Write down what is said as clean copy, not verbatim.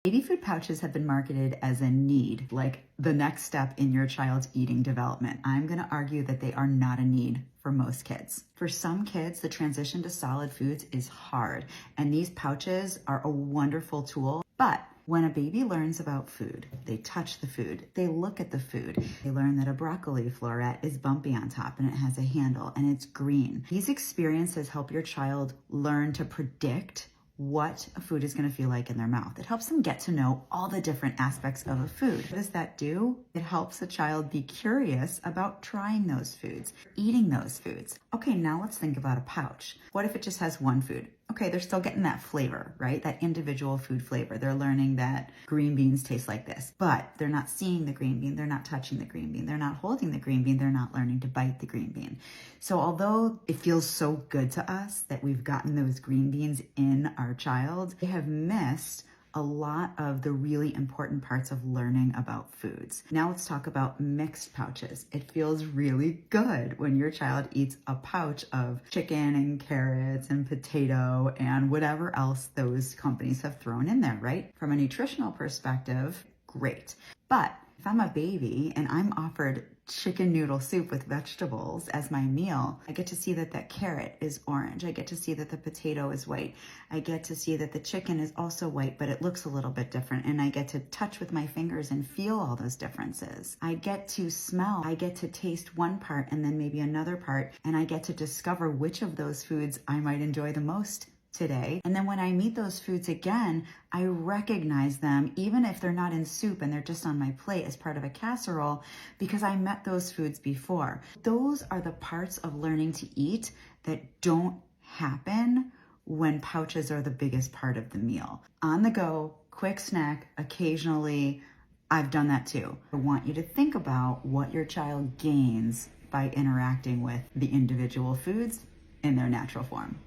Baby food pouches have been marketed as a need, like the next step in your child's eating development. I'm going to argue that they are not a need for most kids. For some kids, the transition to solid foods is hard, and these pouches are a wonderful tool. But when a baby learns about food, they touch the food, they look at the food, they learn that a broccoli floret is bumpy on top and it has a handle and it's green. These experiences help your child learn to predict what a food is going to feel like in their mouth. It helps them get to know all the different aspects of a food. What does that do? It helps a child be curious about trying those foods, eating those foods. Okay, now let's think about a pouch. What if it just has one food? Okay, they're still getting that flavor, right? That individual food flavor. They're learning that green beans taste like this, but they're not seeing the green bean. They're not touching the green bean. They're not holding the green bean. They're not learning to bite the green bean. So although it feels so good to us that we've gotten those green beans in our child, they have missed a lot of the really important parts of learning about foods. Now let's talk about mixed pouches. It feels really good when your child eats a pouch of chicken and carrots and potato and whatever else those companies have thrown in there, right? From a nutritional perspective, great. But if I'm a baby and I'm offered chicken noodle soup with vegetables as my meal, I get to see that that carrot is orange. I get to see that the potato is white. I get to see that the chicken is also white, but it looks a little bit different. And I get to touch with my fingers and feel all those differences. I get to smell. I get to taste one part and then maybe another part. And I get to discover which of those foods I might enjoy the most today. And then when I meet those foods again, I recognize them, even if they're not in soup and they're just on my plate as part of a casserole, because I met those foods before. Those are the parts of learning to eat that don't happen when pouches are the biggest part of the meal. On the go, quick snack, occasionally, I've done that too. I want you to think about what your child gains by interacting with the individual foods in their natural form.